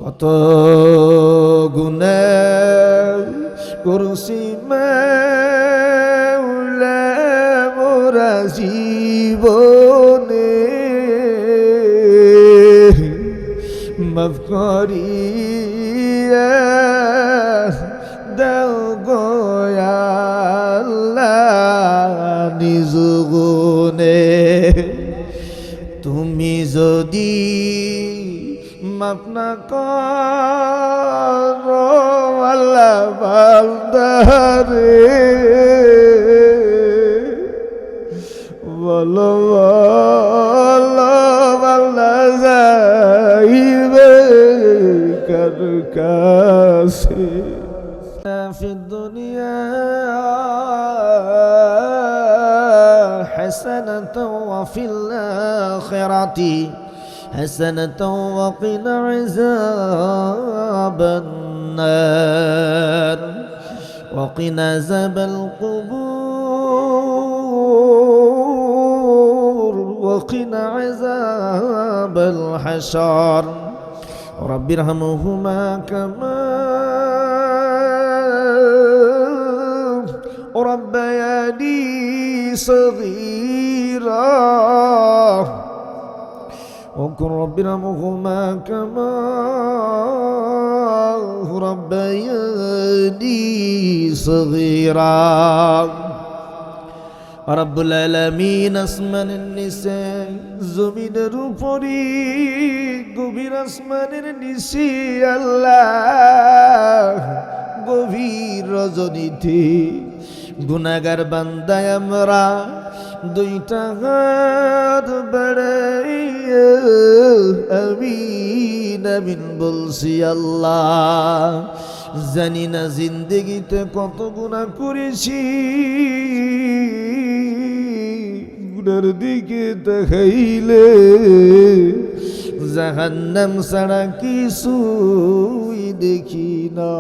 কত গুনাহ করছি মাওলা মোরা জীবনে, মাফ করিয়া দাও গো আল্লাহ নিজ গুণে। তুমি যদি মাফ না করো আল্লাহ বান্দারে, বলো বলো বান্দা যাইবে কার কাছে। في الدنيا حسنة وفي الآخرة حسنة وقنا عذاب النار وقنا عذاب القبور وقنا عذاب الحشر رب ارحمهما كما ربياني صغيرا وقل رب ارحمهما كما ربياني صغيرا। রব্বুল আলামিন আসমানের নিচে জমিনের উপরে গভীর আসমানের নিচে আল্লাহ গভীর রজনীতে গুনাহগার বান্দায় আমরা দুইটা হাত বাড়াইয়া আমিন আমিন বলছি। আল্লাহ জানি না জিন্দেগিতে কত গুনাহ করেছি, গুনার দিকে দেখাইলে জাহান্নাম ছাড়া কিছুই দেখি না।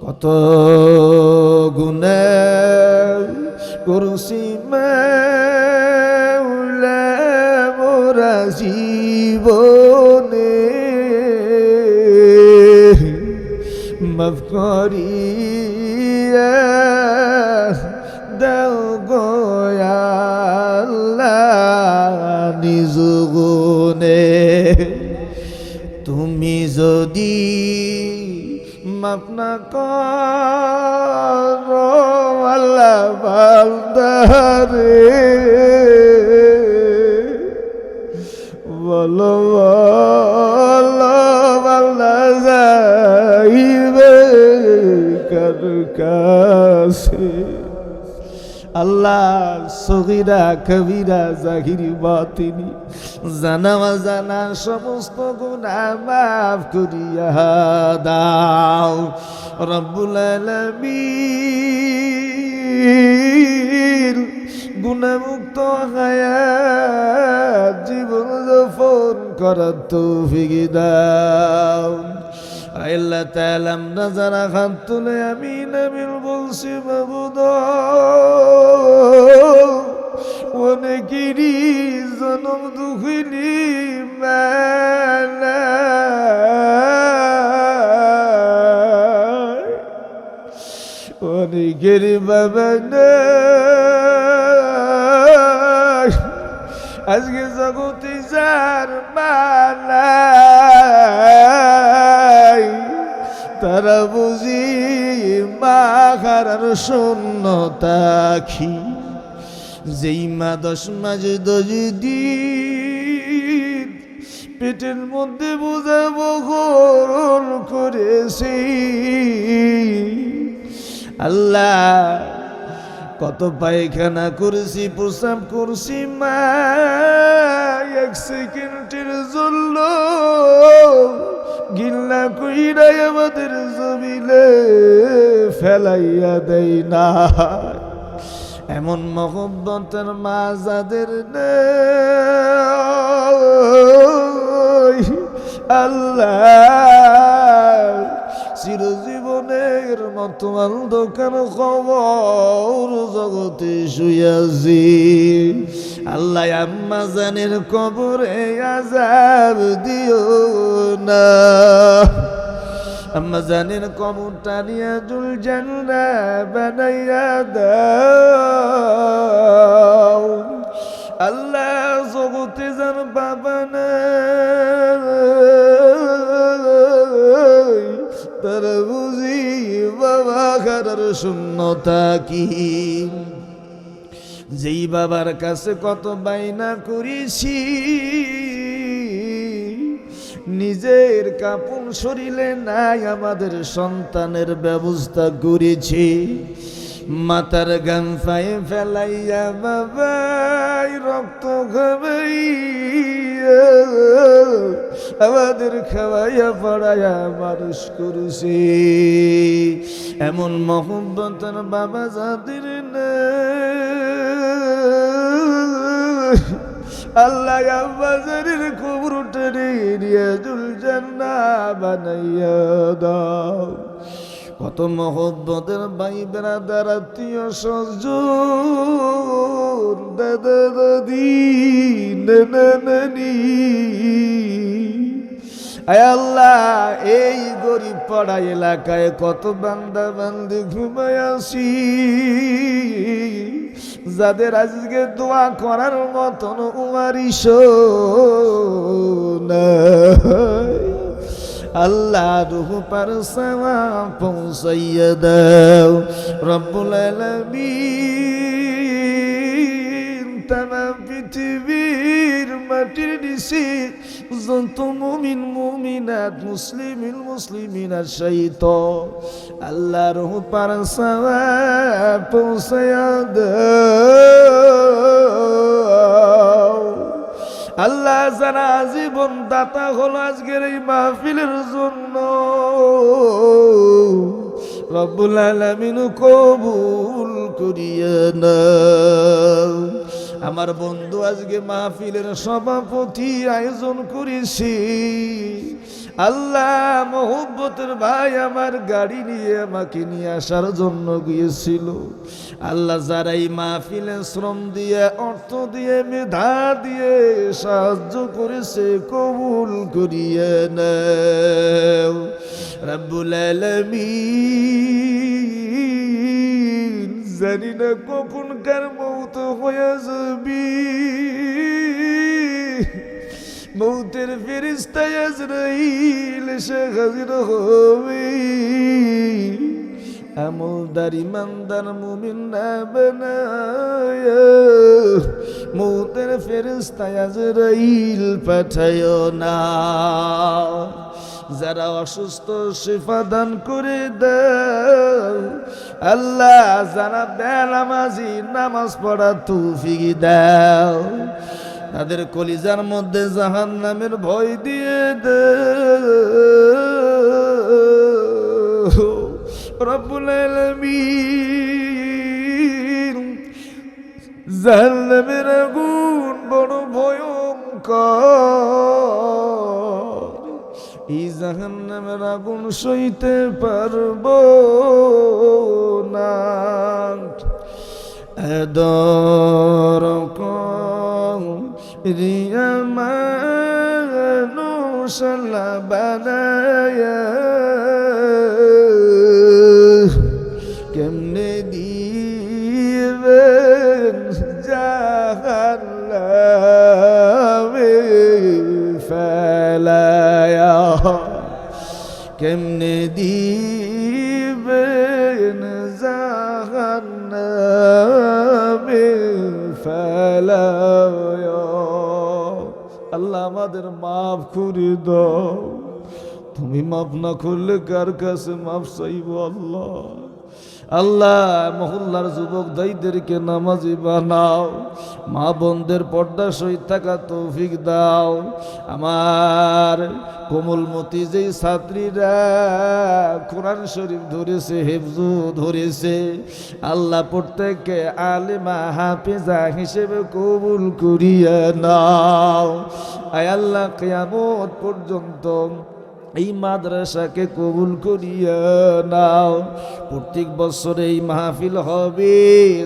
কত গুনাহ করছি মাওলা মোরা জীবনে, মাফ করিয়া দাও গো আল্লাহ নিজ গুণে। তুমি যদি মাফ না করো আল্লাহ বান্দারে, বলো বলো বান্দা যাইবে কার কাছে। আল্লাহ সগীরা কবিরা জাহিরি বাতিনি জানা অজানা সমস্ত গুনাহ মাফ করিয়া দাও। রব্বুল আলামিন গুনাহমুক্ত হায়াত জীবন যাপন করার তৌফিক দাও। আল্লাহ তাআলা আমরা যারা হাত তুলে আমিন আমিন বলছি মাবুদ, অনেকেরই জনম দুঃখিনী মেলা, অনেকের বাবা নাই, আজকে জগতে যার মালাই তারা বুঝি মা হারার শূন্যতা কি। যেই মা 10 মাস 10 দিন পেটের মধ্যে বোঝা বহন করেছি, আল্লাহ কত পায়খানা করেছি প্রস্রাব করছি মা, 1 সেকেন্ডের জন্য গিল্লা কইরাই আমাদের জমিলে ফেলাইয়া দেয় না। এমন মহব্বতের মা যাদের নেই আল্লাহ চিরজীবনের মতো অন্ধকার খবর জগতে শুয়াছি। আল্লাহ আম্মা জানের কবরে আযাব দিও না। আম্মা জানের কবরটা রিয়াজুল জান্নাহ বানাইয়া দাও। আল্লাহ জগতে যার বাবা নাই, তার বুঝি বাবা খারার শূন্যতা কি? যেই বাবার কাছে কত বাইনা করেছি, নিজের কাপড় শরীরে নাই আমাদের সন্তানের ব্যবস্থা করেছি। মাতার গান পায়ে ফেলাইয়া বাবাই রক্ত খাবাইয়া আমাদের খাওয়াইয়া পড়াইয়া মানুষ করেছি। এমন মহব্বতের বাবা যাদের আল্লাহ আব্বাজানের কবরটা রিয়াজুল জান্নাহ বানাইয়া দাও। কত মহব্বতের ভাই বেড়াদার আত্মীয় স্বজন, দাদা দাদি, নানা নানি, আয় আল্লাহ এই গরিব পাড়া এলাকায় কত বান্দা বান্দি ঘুমায় আসি, যাদের আজকে দোয়া করার মতন ওয়ারিশ নাই। আল্লাহ রূহ পার সওয়াব পৌঁছাইয়া দাও রব্বুল আলামিন। তামাম পৃথিবীর মাটির নিচে যত মুমিন মুমিনাত মুসলিমিনাত শহীদ আল্লাহ রূহ পার সওয়াব পৌঁছাইয়া দাও। আল্লাহ যারা জীবন দাতা হলো আজকের এই মাহফিলের জন্য, রব্বুল আলামিন কবুল করিয়া নাও। আমার বন্ধু আজকে মাহফিলের সভাপতি আয়োজন করেছি, আল্লাহ মহব্বতের ভাই আমার গাড়ি নিয়ে আমাকে নিয়ে আসার জন্য গিয়েছিল। আল্লাহ যারা এই মাহফিলে শ্রম দিয়ে, অর্থ দিয়ে, মেধা দিয়ে সাহায্য করেছে কবুল করিয়ে নাও রব্বুল আলামিন। জানি না কখন কার মৌত হয়ে যাবি, মৌতের ফেরেশতা আজরাইল এসে হাজির হবে। আমলদার ইমানদার মুমিন না বানায়া মৌতের ফেরেশতা আজরাইল পাঠায়ো না। যারা অসুস্থ শিফা দান করে দাও আল্লাহ, যারা বেনামাজি নামাজ পড়া তৌফিক দাও, তাদের কলিজার মধ্যে জাহান্নামের ভয় দিয়ে দাও রব্বুল আলামিন। জাহান্নামের আগুন বড় ভয়ঙ্কর, এই জাহান্নামের আগুন সইতে পারবো না। রিয়া মানুষ বানায়া কেমনে দিবেন জাহান্নামে ফেলায়া, কেমনে দিবেন জাহান্নামে ফেলায়া। আল্লাহ আমাদের মাফ করে দাও, তুমি মাফ না করলে কার কাছে মাফ চাইব আল্লাহ। আল্লাহ মহল্লার যুবক দায়ীদেরকে নামাজি বানাও, মা বোনদের পর্দা সহিত থাকা তৌফিক দাও। আমার কোমলমতি যেই ছাত্রীরা কোরআন শরীফ ধরেছে, হেফজু ধরেছে, আল্লাহ প্রত্যেককে আলেমা হাফেজা হিসেবে কবুল করিয়া নাও। আয় আল্লাহ কিয়ামত পর্যন্ত এই মাদ্রাসাকে কবুল করিয়া নাও। প্রত্যেক বছর এই মাহফিল হবে,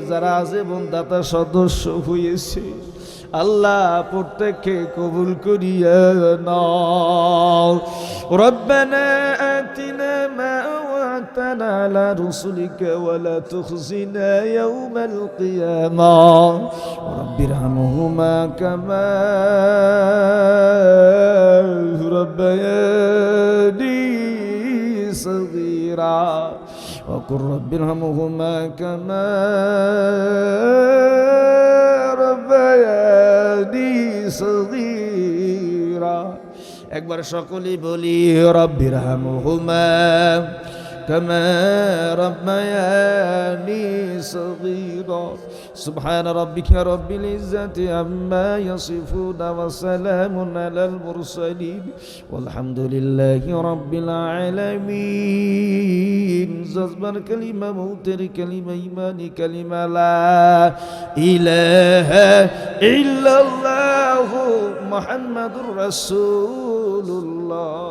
যারা আজীবন দাতা সদস্য হয়েছে আল্লাহ প্রত্যেককে কবুল করিয়া নাও। ربنا آتنا ما وعدتنا على رسلك ولا تخزنا يوم القيامة رب ارحمهما كما ربياني صغيرا وقل رب ارحمهما كما ربياني صغيرا একবার সকলেই বলি রব্বির হামহুমা কামা রাব্বায়ানি সগীরা সুবহান রাব্বিকা রব্বিল ইজ্জাতি আম্মা ইয়াসিফুন ওয়া সালামুন আলাল মুরসালিন ওয়ালহামদুলিল্লাহি রাব্বিল আলামিন জজবার কালিমা মউতের কালিমা ঈমানি কালিমা লা ইলাহা ইল্লাল্লাহু মুহাম্মাদুর রাসূলুল্লাহ